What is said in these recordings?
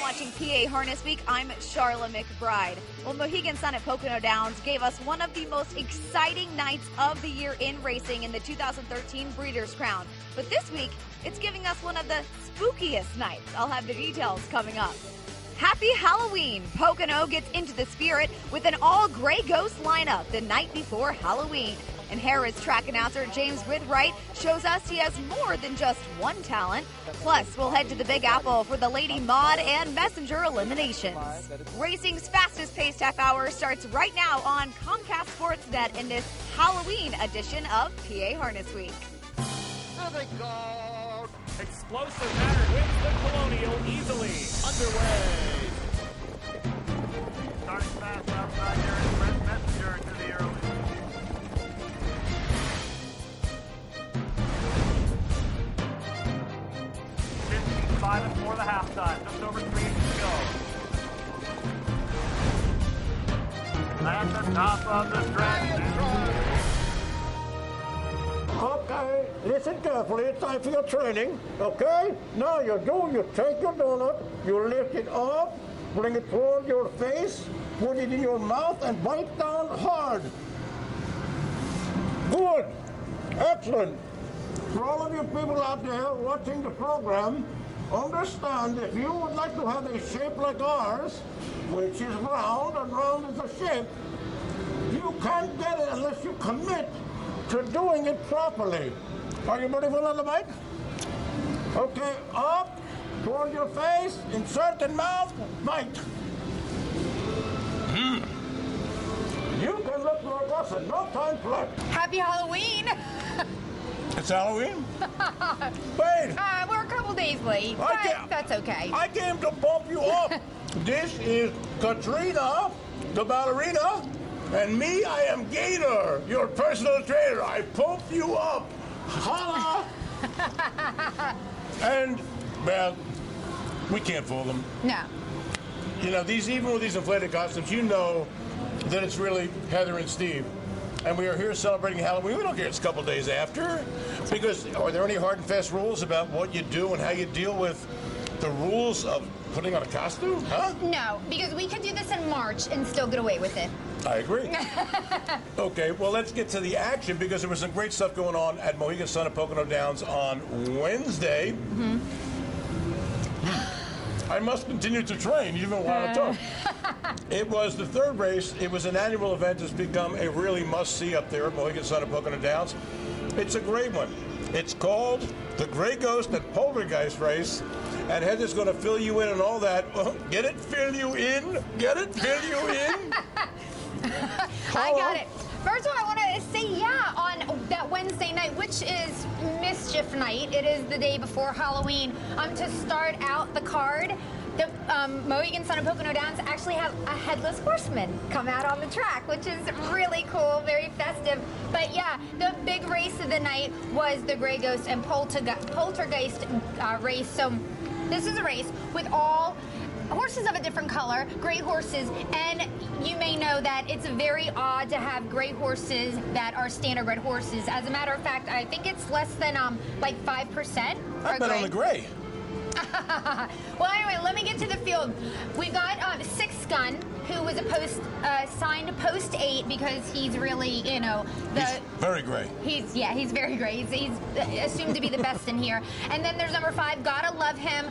watching PA Harness Week. I'm Sharla McBride. Well, Mohegan Sun at Pocono Downs gave us one of the most exciting nights of the year in racing in the 2013 Breeders' Crown. But this week, it's giving us one of the spookiest nights. I'll have the details coming up. Happy Halloween! Pocono gets into the spirit with an all-gray ghost lineup the night before Halloween. And Harrah's track announcer, James Witherite, shows us he has more than just one talent. Plus, we'll head to the Big Apple for the Lady Mod and Messenger eliminations. Racing's fastest-paced half hour starts right now on Comcast Sportsnet in this Halloween edition of PA Harness Week. There they go! Explosive Matter wins the Colonial easily. Underway! Starting fast outside here is Brent Messenger into the early. 5 before the halftime, just over 3 to go. At the top of the stretch. Okay, listen carefully. It's time for your training. Okay? Now you take your donut, you lift it up, bring it toward your face, put it in your mouth, and bite down hard. Good. Excellent. For all of you people out there watching the program, understand if you would like to have a shape like ours, which is round, and round is a shape, you can't get it unless you commit to doing it properly. Are you ready for another bite? Okay, up, toward your face, insert in mouth, bite. You can look like us in no time flat. Happy Halloween! It's Halloween? Wait! We're a couple days late, but that's okay. I came to bump you up. This is Katrina, the ballerina, and me, I am Gator, your personal trainer. I pump you up. Holla! And, well, we can't fool them. No. You know, even with these inflated costumes, you know that it's really Heather and Steve. And we are here celebrating Halloween. We don't care it's a couple days after. Because are there any hard and fast rules about what you do and how you deal with the rules of putting on a costume? Huh? No, because we could do this in March and still get away with it. I agree. Okay, well, let's get to the action because there was some great stuff going on at Mohegan Sun at Pocono Downs on Wednesday. Mm-hmm. I must continue to train even while I talk. It was the third race. It was an annual event that's become a really must-see up there at Mohegan Sun at Pocono Downs. It's a great one. It's called the Grey Ghost and Poltergeist race. And Heather's going to fill you in and all that. Get it? Fill you in? Get it? Fill you in? I got it. First of all, I want to say, on that Wednesday night, which is Mischief Night, it is the day before Halloween, to start out the card, the Mohegan Sun and Pocono Downs actually have a Headless Horseman come out on the track, which is really cool, very festive. But yeah, the big race of the night was the Grey Ghost and Poltergeist race. So this is a race with all horses of a different color, gray horses, and you may know that it's very odd to have gray horses that are standardbred horses. As a matter of fact, I think it's less than like 5%. I bet on the gray. Well, anyway, let me get to the field. We've got Six Gun, who was signed post 8 because he's really, he's very gray. He's very gray. He's assumed to be the best in here. And then there's number 5, Gotta Love Him.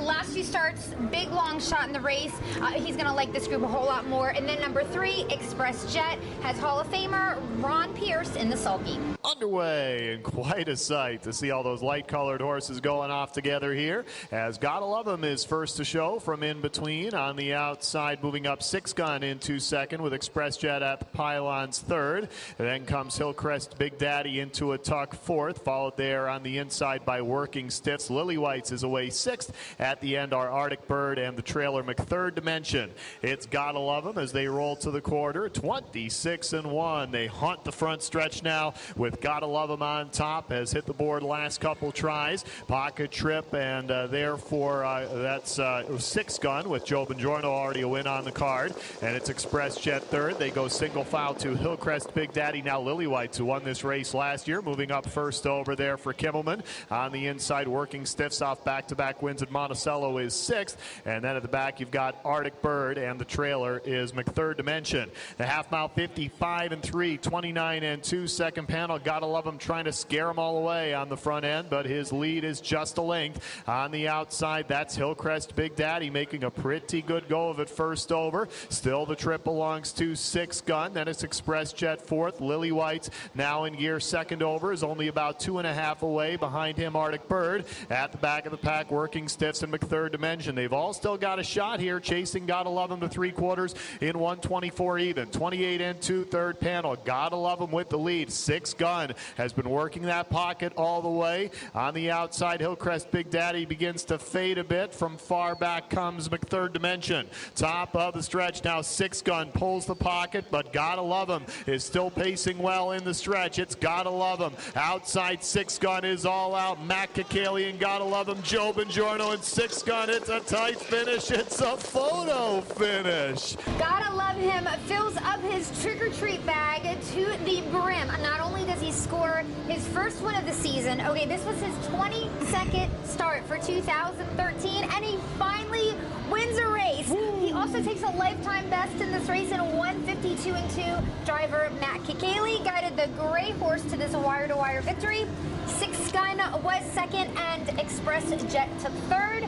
Last few starts, big long shot in the race. He's gonna like this group a whole lot more. And then number 3, Express Jet, has Hall of Famer Ron Pierce in the sulky. Underway, and quite a sight to see all those light-colored horses going off together here. As Gotta Love Him is first to show from in between. On the outside, moving up, Six Gun into second with Express Jet at the pylons third. And then comes Hillcrest Big Daddy into a tuck fourth, followed there on the inside by Working Stiffs. Lily Whites is away sixth. At the end are Arctic Bird and the trailer McThird Dimension. It's Gotta Love Him as they roll to the quarter, 26-1. They haunt the front stretch now with Gotta Love Him on top, has hit the board last couple tries. Pocket Trip and there there for that's 6 gun with Joe Bongiorno already a win on the card, and it's Express Jet third. They go single file to Hillcrest Big Daddy, now Lily White, who won this race last year, moving up first over there for Kimmelman. On the inside, Working Stiffs off back-to-back wins at Monticello is 6th, and then at the back you've got Arctic Bird, and the trailer is McThird Dimension. The half mile 55 and 3, 29 and 2 second panel. Gotta love him trying to scare them all away on the front end, but his lead is just a length. On the outside, that's Hillcrest Big Daddy making a pretty good go of it first over. Still the trip belongs to 6 gun. Then it's Express Jet fourth. Lily White now in gear second over, is only about 2.5 away. Behind him, Arctic Bird. At the back of the pack, Working Stiffs and McThird Dimension. They've all still got a shot here, chasing Gotta Love him to 3/4 in 124 even. 28 and 2 third panel. Gotta Love him with the lead. 6 gun has been working that pocket all the way. On the outside, Hillcrest Big Daddy begins to fade a bit. From far back comes McThird Dimension. Top of the stretch now, 6 gun pulls the pocket, but Gotta Love him is still pacing well in the stretch. It's Gotta Love him. Outside, 6 gun is all out. Matt Kakaley and Gotta Love him. Joe Bongiorno and 6 gun. It's a tight finish. It's a photo finish. Gotta Love him fills up his trick-or-treat bag to the brim. Not only does he score his first win of the season, okay, this was his 22nd start for 2013, and he finally wins a race. He also takes a lifetime best in this race in 1:52 and 2. Driver Matt Kakaley guided the gray horse to this wire-to-wire victory. 6 gun was second, and Express Jet took third.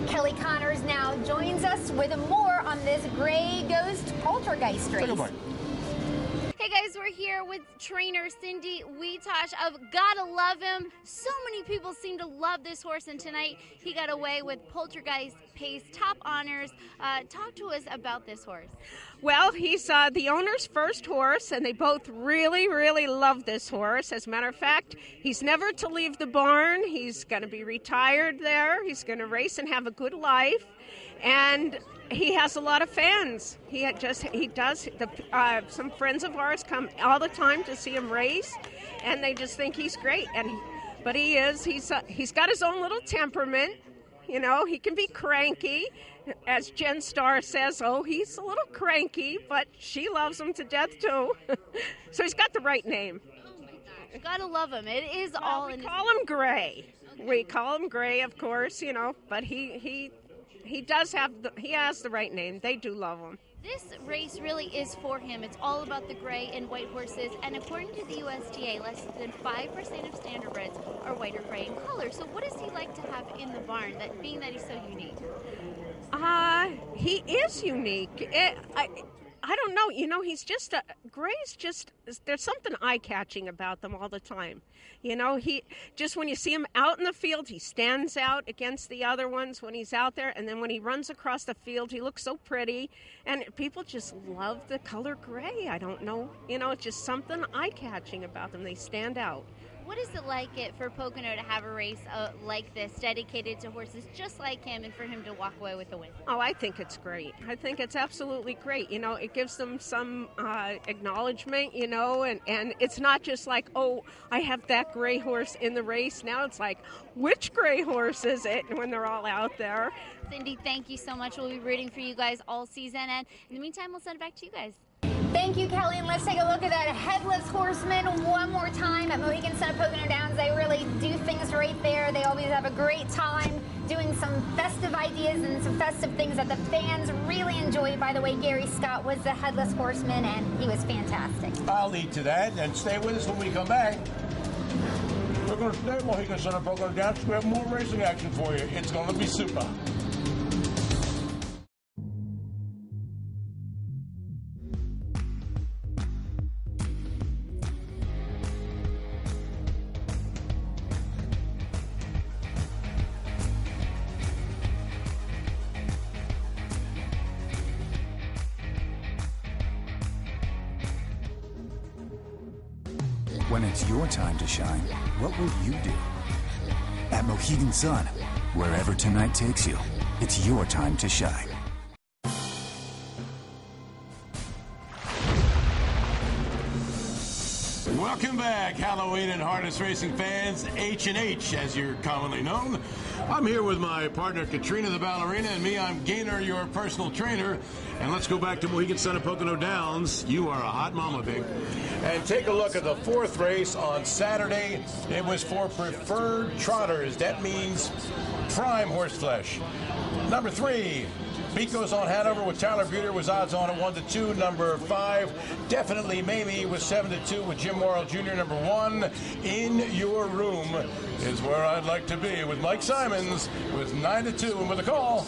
Kelly Connors now joins us with more on this Gray Ghost Poltergeist race. Hey guys, we're here with trainer Cindy Weitosh of Gotta Love Him. So many people seem to love this horse, and tonight he got away with Poltergeist Pace top honors. Talk to us about this horse. Well, he's the owner's first horse, and they both really, really love this horse. As a matter of fact, he's never to leave the barn. He's going to be retired there. He's going to race and have a good life, and he has a lot of fans. Some friends of ours come all the time to see him race, and they just think he's great. But he's got his own little temperament. You know, he can be cranky. As Jen Starr says, oh, he's a little cranky, but she loves him to death too. So he's got the right name. Oh my gosh, Gotta Love him. It is all in. We call him Gray. Okay. We call him Gray, of course, you know, but he has the right name. They do love him. This race really is for him. It's all about the gray and white horses, and according to the USDA, less than 5% of standardbreds are white or gray in color. So what does he like to have in the barn, being that he's so unique? He is unique. I don't know. You know, Gray's just, there's something eye-catching about them all the time. You know, when you see him out in the field, he stands out against the other ones when he's out there. And then when he runs across the field, he looks so pretty. And people just love the color gray. I don't know. You know, it's just something eye-catching about them. They stand out. What is it like for Pocono to have a race like this, dedicated to horses just like him, and for him to walk away with the win? Oh, I think it's great. I think it's absolutely great. You know, it gives them some acknowledgement, you know, and it's not just like, oh, I have that gray horse in the race. Now it's like, which gray horse is it when they're all out there? Cindy, thank you so much. We'll be rooting for you guys all season, and in the meantime, we'll send it back to you guys. Thank you, Kelly, and let's take a look at that Headless Horseman one more time at Mohegan Sun at Pocono Downs. They really do things right there. They always have a great time doing some festive ideas and some festive things that the fans really enjoy. By the way, Gary Scott was the Headless Horseman, and he was fantastic. I'll lead to that, and stay with us when we come back. We're going to stay at Mohegan Sun at Pocono Downs. We have more racing action for you. It's going to be super. When it's your time to shine, what will you do? At Mohegan Sun, wherever tonight takes you, it's your time to shine. Welcome back, Halloween and harness racing fans, H&H, as you're commonly known. I'm here with my partner, Katrina the Ballerina, and me, I'm Gaynor, your personal trainer. And let's go back to Mohegan Sun and Pocono Downs. You are a hot mama, big. And take a look at the fourth race on Saturday. It was for preferred trotters. That means prime horse flesh. Number 3. Beat Goes On Hanover with Tyler Buter was odds on at 1-2. Number 5, Definitely Mamie was 7-2 with Jim Morrill Jr. Number 1, In Your Room is Where I'd Like to Be with Mike Simons with 9-2. And with a call,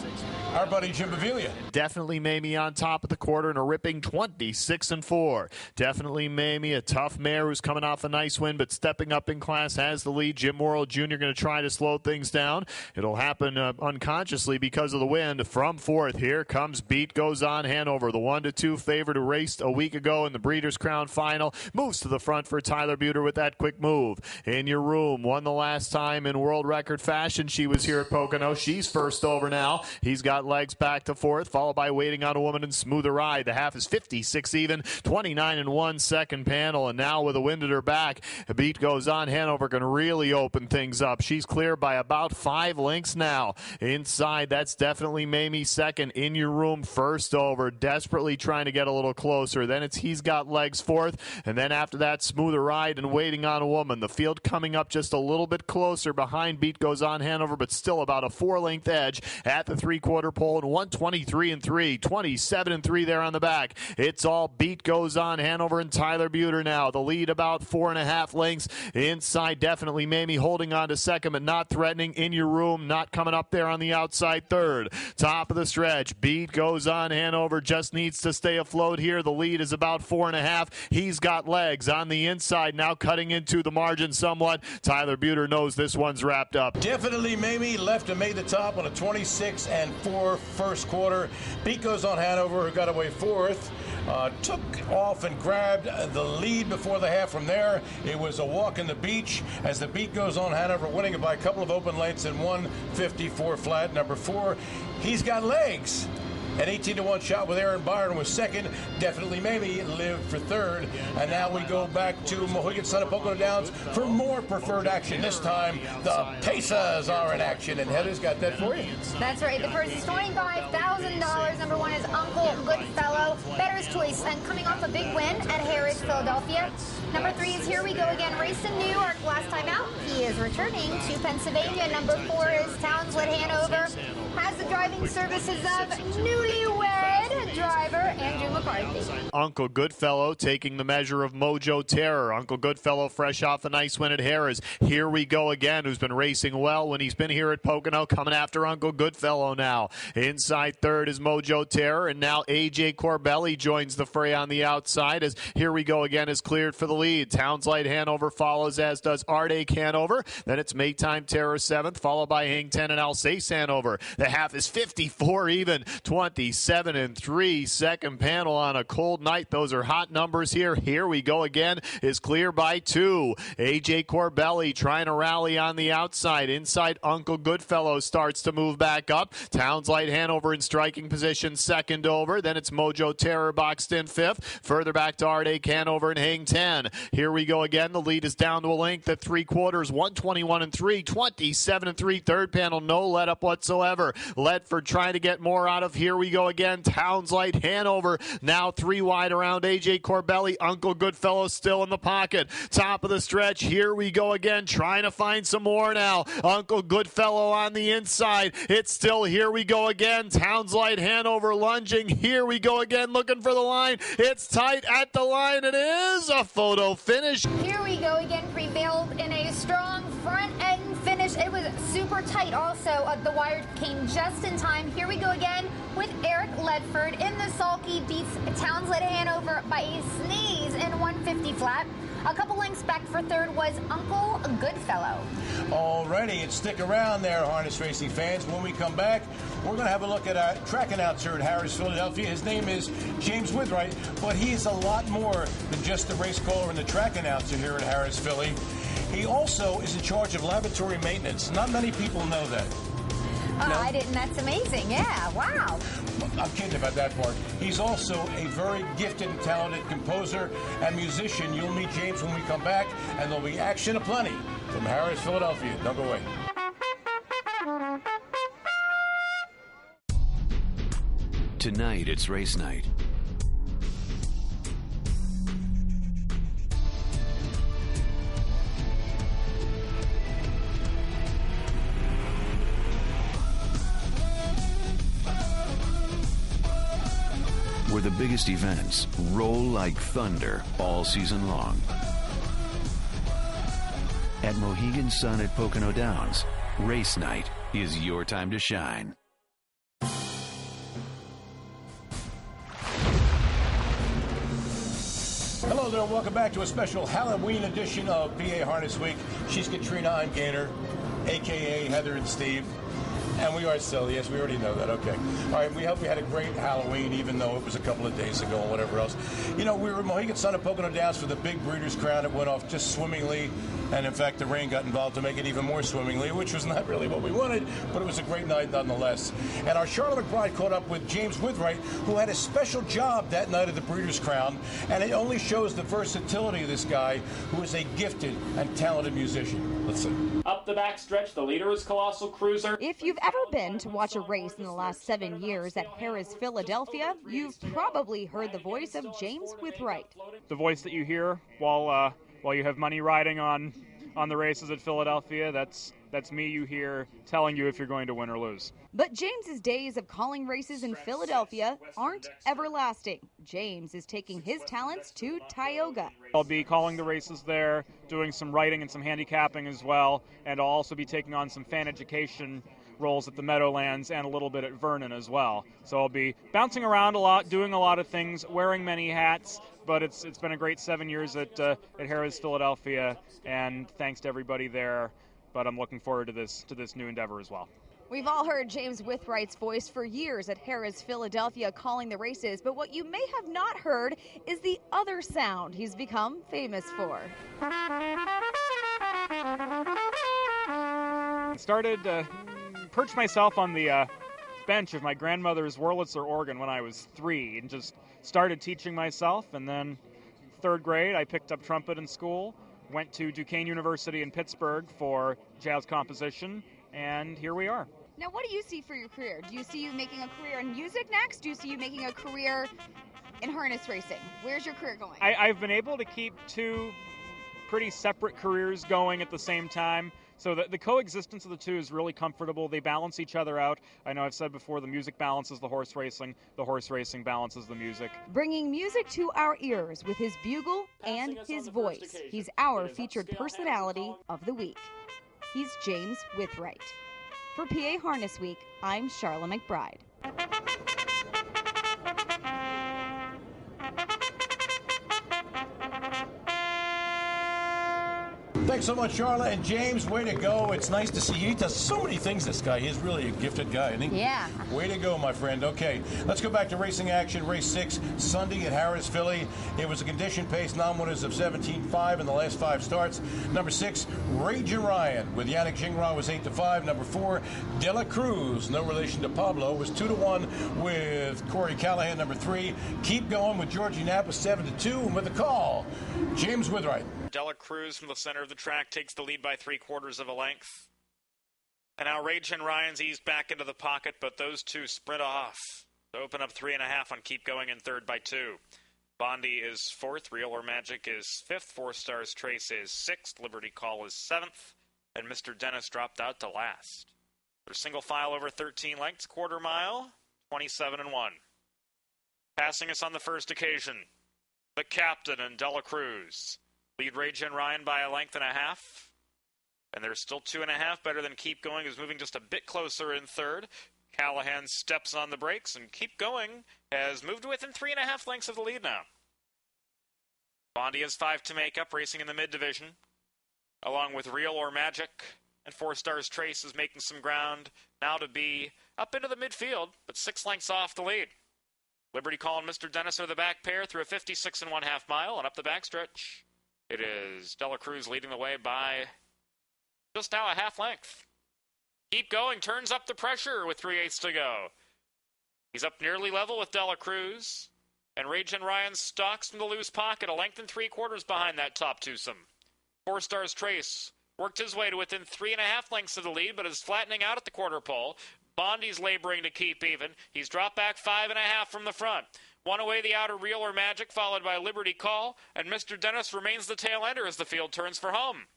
our buddy Jim Baviglia. Definitely Mamie on top of the quarter in a ripping 26-4. Definitely Mamie, a tough mare who's coming off a nice win, but stepping up in class, has the lead. Jim Morrill Jr. going to try to slow things down. It'll happen unconsciously because of the wind. From fourth, here comes Beat Goes On Hanover, the 1-2 favorite who raced a week ago in the Breeders' Crown Final. Moves to the front for Tyler Buter with that quick move. In Your Room won the last time in world record fashion. She was here at Pocono. She's first over now. He's got legs back to fourth, followed by Waiting on a Woman and Smoother Ride. The half is 56 even, 29-1 second panel, and now with a wind at her back, a Beat Goes On Hanover can really open things up. She's clear by about 5 lengths now. Inside, that's Definitely Mamie second. In Your Room first over, desperately trying to get a little closer. Then it's He's Got Legs fourth, and then after that, Smoother Ride and Waiting on a Woman. The field coming up just a little bit closer behind Beat Goes On Hanover, but still about a 4-length edge at the three-quarter pole, and 123-3, 27-3 there on the back. It's all Beat Goes On Hanover and Tyler Buter now. The lead about 4.5 lengths. Inside, Definitely Mamie holding on to second, but not threatening. In Your Room not coming up there on the outside third. Top of the stretch, Beat Goes On Hanover just needs to stay afloat here. The lead is about 4.5. He's Got Legs on the inside, now cutting into the margin somewhat. Tyler Buter knows this one's wrapped up. Definitely Mamie left and made the top on a 26-4 first quarter. Beat Goes On Hanover, who got away fourth, took off and grabbed the lead before the half. From there, it was a walk in the beach as the Beat Goes On Hanover winning it by a couple of open lengths in 154 flat. Number 4, He's Got Legs. An 18-1 shot with Aaron Byron was second. Definitely Mamie lived for third. And now we go back to Mohegan Sun and Pocono Downs for more preferred action. This time, the Pesas are in action. And Heather's got that for you. That's right. The purse is $25,000. Number 1 is Uncle Goodfellow, Bettor's Choice, and coming off a big win at Harrah, Philadelphia. Number 3 is Here We Go Again, raced in New York last time out. He is returning to Pennsylvania. Number 4 is Townsend Hanover. Has the driving services of newlywed driver Andrew McCarthy. Uncle Goodfellow taking the measure of Mojo Terror. Uncle Goodfellow fresh off a nice win at Harrah's. Here We Go Again, who's been racing well when he's been here at Pocono, coming after Uncle Goodfellow now. Inside third is Mojo Terror, and now A.J. Corbelli joins the fray on the outside as Here We Go Again is cleared for the lead. Townslight Hanover follows, as does Ardake Hanover. Then it's Maytime Terror 7th, followed by Hang 10 and Alsace Hanover. The half is 54 even, 27-3 second panel on a cold night. Those are hot numbers here. Here We Go Again is clear by 2. A.J. Corbelli trying to rally on the outside. Inside, Uncle Goodfellow starts to move back up. Townslight Hanover in striking position, second over. Then it's Mojo Terror boxed in 5th. Further back to Ardake Hanover and Hang 10. Here We Go Again. The lead is down to a length at three quarters, 121-3, 27-3 third panel. No let up whatsoever. Ledford trying to get more out of Here We Go Again. Townslight Hanover now 3 wide around A.J. Corbelli. Uncle Goodfellow still in the pocket. Top of the stretch. Here We Go Again. Trying to find some more now. Uncle Goodfellow on the inside. It's still Here We Go Again. Townslight Hanover lunging. Here We Go Again looking for the line. It's tight at the line. It is a photo finish. Here We Go Again prevailed in a strong front end finish. It was super tight also. The wire came just in time. Here We Go Again with Eric Ledford in the sulky, beats Townslight Hanover by a sneeze in 150 flat. A couple lengths back for third was Uncle Goodfellow. Alrighty, and stick around there, harness racing fans. When we come back, we're going to have a look at our track announcer at Harrah's, Philadelphia. His name is James Witherite, but he's a lot more than just the race caller and the track announcer here at Harrah's, Philly. He also is in charge of laboratory maintenance. Not many people know that. I didn't. That's amazing. Yeah, wow. I'm kidding about that part. He's also a very gifted and talented composer and musician. You'll meet James when we come back, and there'll be action aplenty from Harrah's, Philadelphia. Don't go away. Tonight, it's race night. Where the biggest events roll like thunder all season long. At Mohegan Sun at Pocono Downs, race night is your time to shine. Hello there, welcome back to a special Halloween edition of PA Harness Week. She's Katrina, I'm Gaynor, a.k.a. Heather and Steve. And we are silly, yes, we already know that, okay. All right, we hope you had a great Halloween, even though it was a couple of days ago and whatever else. You know, we were at Mohegan Sun at Pocono Downs for the big Breeders' Crown. It went off just swimmingly, and in fact, the rain got involved to make it even more swimmingly, which was not really what we wanted, but it was a great night nonetheless. And our Sharla McBride caught up with James Witherite, who had a special job that night at the Breeders' Crown, and it only shows the versatility of this guy, who is a gifted and talented musician. Let's see. Up the backstretch, the leader is Colossal Cruiser. If you've ever been to watch a race in the last 7 years at Harrah's, Philadelphia, you've probably heard the voice of James Witherite. The voice that you hear while you have money riding on the races at Philadelphia, that's me you hear telling you if you're going to win or lose. But James's days of calling races in Philadelphia aren't everlasting. James is taking his talents to Tioga. I'll be calling the races there, doing some writing and some handicapping as well, and I'll also be taking on some fan education roles at the Meadowlands and a little bit at Vernon as well. So I'll be bouncing around a lot, doing a lot of things, wearing many hats, but it's been a great 7 years at Harrah's, Philadelphia, and thanks to everybody there. But I'm looking forward to this new endeavor as well. We've all heard James Witherite's voice for years at Harrah's, Philadelphia, calling the races, but what you may have not heard is the other sound he's become famous for. I started perched myself on the bench of my grandmother's Wurlitzer organ when I was 3 and just started teaching myself. And then 3rd grade, I picked up trumpet in school, went to Duquesne University in Pittsburgh for jazz composition, and here we are. Now, what do you see for your career? Do you see you making a career in music next? Do you see you making a career in harness racing? Where's your career going? I've been able to keep 2 pretty separate careers going at the same time. So the coexistence of the 2 is really comfortable. They balance each other out. I know I've said before, the music balances the horse racing balances the music. Bringing music to our ears with his bugle and his voice. He's our featured personality of the week. He's James Witherite. For PA Harness Week, I'm Sharla McBride. Thanks so much, Sharla. And James, way to go. It's nice to see you. He does so many things, this guy. He's really a gifted guy, isn't he? Yeah. Way to go, my friend. Okay, let's go back to racing action. Race 6, Sunday at Harrah's, Philly. It was a condition pace, non-winners of 17.5 in the last 5 starts. Number 6, Ragin' Ryan with Yannick Gingras was 8-5. Number 4, De La Cruz, no relation to Pablo, was 2-1 with Corey Callahan. Number 3, Keep Going with Georgie Knapp was 7-2. And with the call, James Witherite. De La Cruz from the center of the track takes the lead by 3/4 of a length. And now Ragin' Ryan's eased back into the pocket, but those 2 sprint off to open up 3.5 on Keep Going in 3rd by 2. Bondi is 4th, Real or Magic is 5th, 4 Stars Trace is 6th, Liberty Call is 7th, and Mr. Dennis dropped out to last. They're single file over 13 lengths, quarter mile, 27-1. Passing us on the first occasion, the captain and De La Cruz. Lead Ragin' Ryan by 1.5 lengths. And there's still 2.5, better than Keep Going, who's moving just a bit closer in 3rd. Callahan steps on the brakes, and Keep Going has moved within 3.5 lengths of the lead now. Bondi has 5 to make up, racing in the mid-division, along with Real or Magic. And 4 Stars Trace is making some ground now to be up into the midfield, but 6 lengths off the lead. Liberty Call and Mr. Dennis are the back pair through a 56.5 mile and up the backstretch. It is De La Cruz leading the way by just now a half length. Keep Going turns up the pressure with 3/8 to go. He's up nearly level with Dela Cruz. And Ragin' Ryan stalks from the loose pocket, a length and 3/4 behind that top twosome. 4 Stars Trace worked his way to within 3.5 lengths of the lead, but is flattening out at the quarter pole. Bondi's laboring to keep even. He's dropped back 5.5 from the front. One away the outer Real or Magic, followed by Liberty Call, and Mr. Dennis remains the tail ender as the field turns for home.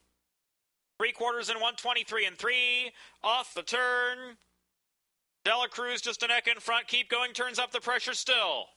3/4 and 123 and 3. Off the turn. Dela Cruz just a neck in front. Keep Going turns up the pressure still.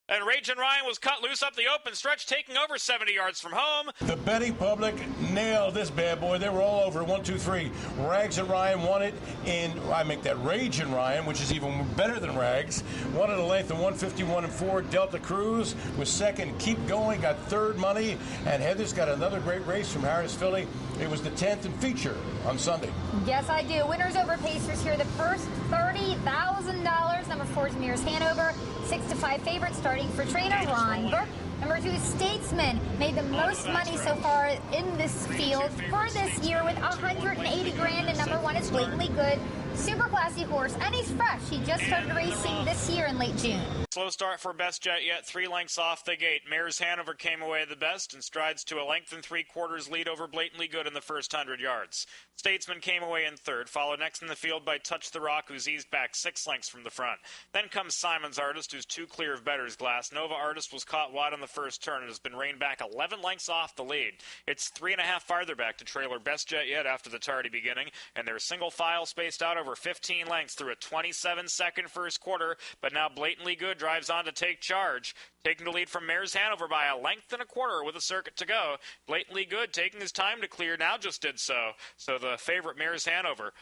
And Ragin' Ryan was cut loose up the open stretch, taking over 70 yards from home. The betting public nailed this bad boy. They were all over 1, 2, 3. Rags and Ryan won it in, I make that Ragin' Ryan, which is even better than Rags. Won at a length of 151 and 4. Delta Cruz was second. Keep Going got third money. And Heather's got another great race from Harris Philly. It was the 10th and feature on Sunday. Yes, I do. Winners over Pacers here. The first $30,000. Number 4 is Mears Hanover. 6-5 favorite starting for trainer Ron Burke. Number 2 is Statesman. Made the most money so far in this field for this year with $180,000. And number 1 is Blatantly Good. Super classy horse, and he's fresh. He just started racing this year in late June. Slow start for Best Jet Yet, 3 lengths off the gate. Mares Hanover came away the best and strides to a length and 3/4 lead over Blatantly Good in the first 100 yards. Statesman came away in third, followed next in the field by Touch the Rock, who's eased back 6 lengths from the front. Then comes Simon's Artist, who's 2 clear of Better's Glass. Nova Artist was caught wide on the first turn and has been reined back 11 lengths off the lead. It's 3.5 farther back to trailer Best Jet Yet after the tardy beginning, and they're single file spaced out over 15 lengths through a 27-second first quarter, but now Blatantly Good drives on to take charge, taking the lead from Mares Hanover by a length and a quarter with a circuit to go. Blatantly Good taking his time to clear, now just did so. So the favorite Mares Hanover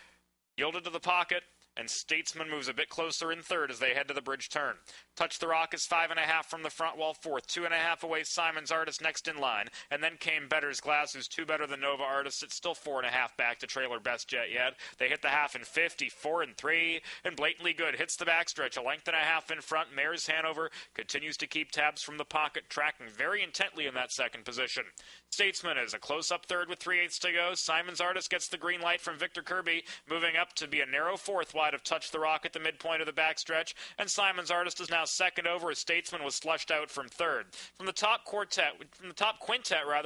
yielded to the pocket, and Statesman moves a bit closer in third as they head to the bridge turn. Touch the Rock is 5.5 from the front wall fourth, 2.5 away Simon's Artist next in line, and then came Better's Glass, who's 2 better than Nova Artist. It's still 4.5 back to trailer Best Jet Yet. They hit the half in 54 and 3, and Blatantly Good hits the backstretch, a length and a half in front. Mares Hanover continues to keep tabs from the pocket, tracking very intently in that second position. Statesman is a close-up third with 3/8 to go. Simon's Artist gets the green light from Victor Kirby, moving up to be a narrow fourth wide of Touch the Rock at the midpoint of the backstretch, and Simon's Artist is now second over as Statesman was slushed out from third. From the top quintet,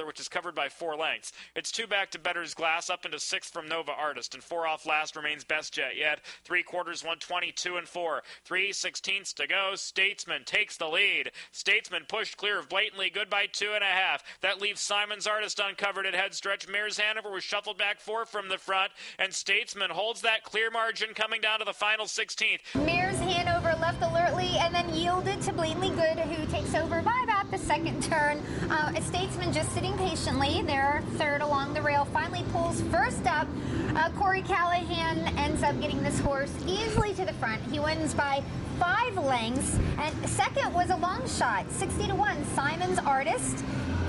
which is covered by 4 lengths, it's 2 back to Better's Glass, up into 6th from Nova Artist, and 4 off last remains Best Jet Yet. 3/4, 122 and 4. 3/16 to go. Statesman takes the lead. Statesman pushed clear of Blatantly Good by 2.5. That leaves Simon's Artist uncovered at head stretch. Mares Hanover was shuffled back 4 from the front, and Statesman holds that clear margin coming down to the final 16th. Mares Hanover left alertly and then yielded to Blatantly Good, who takes over by about the second turn. Statesman just sitting patiently. They're third along the rail. Finally pulls first up. Corey Callahan ends up getting this horse easily to the front. He wins by 5 lengths. And second was a long shot, 60-1, Simon's Artist.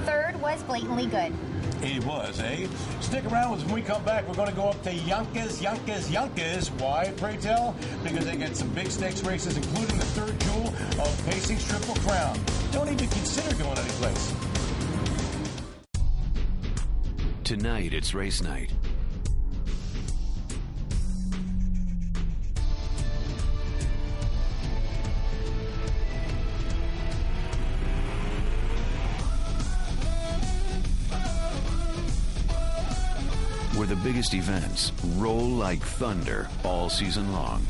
Third was Blatantly Good. He was, eh? Stick around with us. When we come back, we're going to go up to Yonkers. Why, pray tell? Because they get some big stakes races, including the third jewel of Pacing's Triple Crown. Don't even consider going anyplace. Tonight, it's race night. Where the biggest events roll like thunder all season long.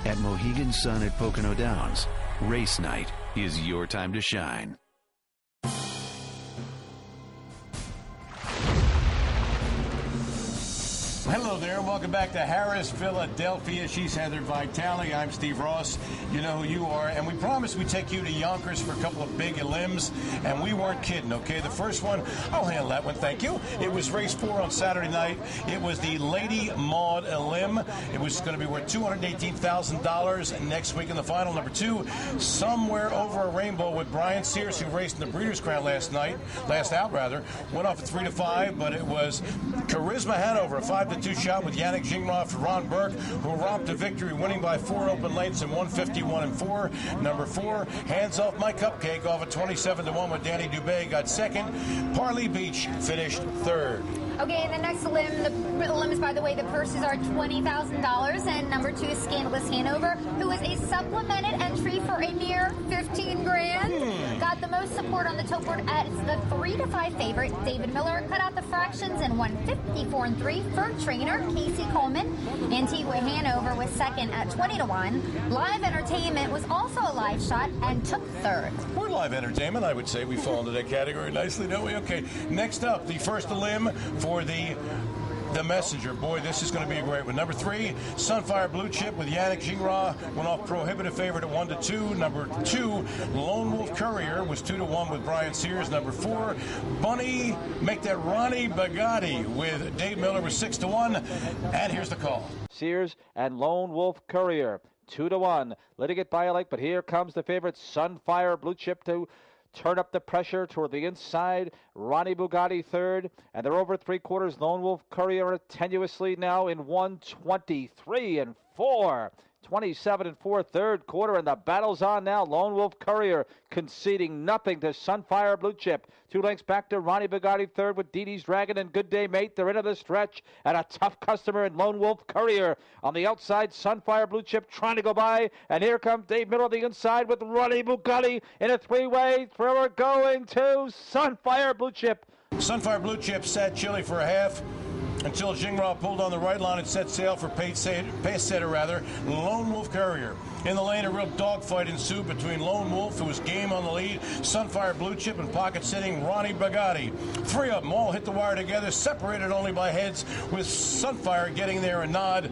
At Mohegan Sun at Pocono Downs, race night is your time to shine. Hello there. Welcome back to Harrah's, Philadelphia. She's Heather Vitale. I'm Steve Ross. You know who you are. And we promised we'd take you to Yonkers for a couple of big Elims. And we weren't kidding, okay? The first one, I'll handle that one, thank you. It was race 4 on Saturday night. It was the Lady Maud Elim. It was going to be worth $218,000 next week in the final. Number 2, Somewhere Over a Rainbow with Brian Sears, who raced in the Breeders' Crown last out. Went off at 3-5, but it was Charisma Hanover, a 5-2 shot with Yannick Gingras for Ron Burke, who romped to victory, winning by 4 open lengths in 151 and 4. Number 4, Hands Off My Cupcake, off at 27-1 with Danny Dubé, got second. Parley Beach finished third. Okay, the next limb, the limbs, by the way, the purses are $20,000, and number 2 is Scandalous Hanover, who is a supplemented entry for a mere $15,000. Got the most support on the tote board at the 3-5 favorite. David Miller cut out the fractions and won 54-3 for trainer Casey Coleman. Antigua Hanover was second at 20-1. Live Entertainment was also a live shot and took third. We're Live Entertainment, I would say. We fall into that category nicely, don't we? Okay, next up, the first limb for the Messenger. Boy, this is going to be a great one. Number 3, Sunfire Blue Chip with Yannick Gingras went off prohibitive favorite at 1-2. Number 2, Lone Wolf Courier was 2-1 with Brian Sears. Number 4, Bunny, make that Ronnie Bugatti with Dave Miller was 6-1. And here's the call. Sears and Lone Wolf Courier 2-1. Letting it by a lake, but here comes the favorite Sunfire Blue Chip to turn up the pressure toward the inside. Ronnie Bugatti third, and they're over 3/4. Lone Wolf Courier a tenuous lead now in 1:23-4. 27-4 third quarter, and the battle's on now. Lone Wolf Courier conceding nothing to Sunfire Blue Chip. 2 lengths back to Ronnie Bugatti third with Dee Dee's Dragon and Good Day Mate. They're into the stretch, and a tough customer in Lone Wolf Courier. On the outside, Sunfire Blue Chip trying to go by, and here comes Dave Miller on the inside with Ronnie Bugatti in a 3-way thrower going to Sunfire Blue Chip. Sunfire Blue Chip sat chilly for a half until Gingras pulled on the right line and set sail for pace setter, Lone Wolf Courier. In the lane, a real dogfight ensued between Lone Wolf, who was game on the lead, Sunfire Blue Chip, and pocket-sitting Ronnie Bugatti. 3 of them all hit the wire together, separated only by heads, with Sunfire getting there a nod.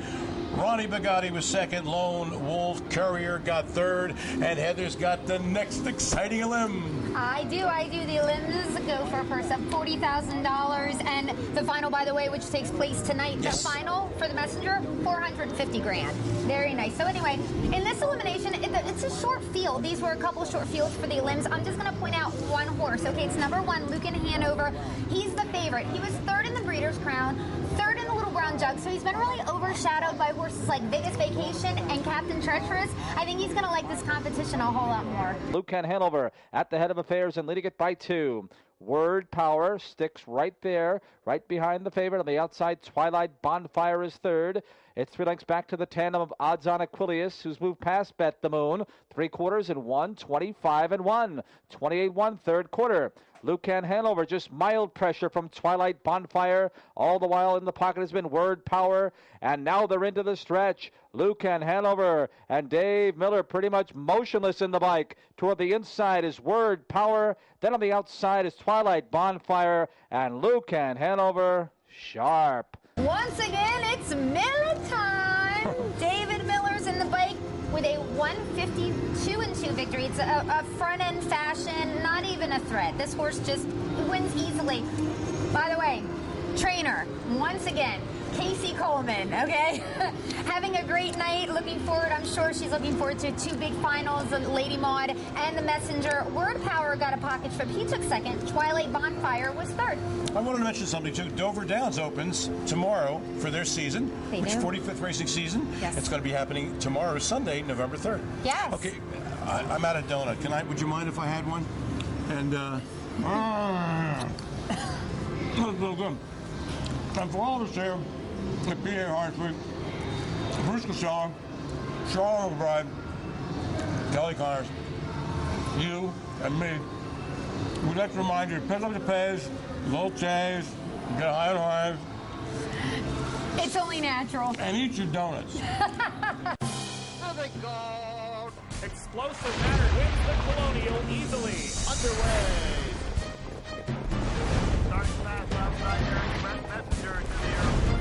Ronnie Bugatti was second, Lone Wolf Courier got third, and Heather's got the next exciting limb. I do. The limbs go for a purse of $40,000, and the final, by the way, which takes place tonight, yes. The final for the Messenger, $450,000. Very nice. So anyway, in this elimination, it's a short field. These were a couple short fields for the limbs. I'm just going to point out one horse. Okay, it's number 1, Lucan Hanover. He's the favorite. He was third in the Breeders' Crown, third in the Little Brown Jug, so he's been really overshadowed by horses like Vegas Vacation and Captain Treacherous. I think he's going to like this competition a whole lot more. Lucan Hanover at the head of affairs and leading it by 2. Word Power sticks right there, right behind the favorite. On the outside, Twilight Bonfire is third. It's 3 lengths back to the tandem of Odds On Aquilius, who's moved past Bet the Moon. 3/4 in 1:25-1. 28-1 third quarter. Lucan Hanover, just mild pressure from Twilight Bonfire. All the while in the pocket has been Word Power. And now they're into the stretch. Lucan Hanover and Dave Miller pretty much motionless in the bike. Toward the inside is Word Power. Then on the outside is Twilight Bonfire. And Lucan Hanover sharp. Once again, it's Miller time. David Miller's in the bike with a 152-2 victory. It's a front-end fashion, not even a threat. This horse just wins easily. By the way, trainer, once again, Casey Coleman, okay? Having a great night, looking forward. I'm sure she's looking forward to 2 big finals, the Lady Maud and the Messenger. Word Power got a pocket trip. He took second. Twilight Bonfire was third. I wanted to mention something, too. Dover Downs opens tomorrow for their season, which is 45th racing season. Yes. It's going to be happening tomorrow, Sunday, November 3rd. Yes. Okay, I'm out of donut. Would you mind if I had one? And, that's so good. And for all of us here at PA HarnessWeek, Bruce Casella, Sharla McBride, Kelly Connors, you and me, we'd like to remind you to pick up the pace, little chase, get high on highs. It's only natural. And eat your donuts. Oh my God! Explosive Matter wins the Colonial easily. Underway. Starting fast outside here. Messenger into the air.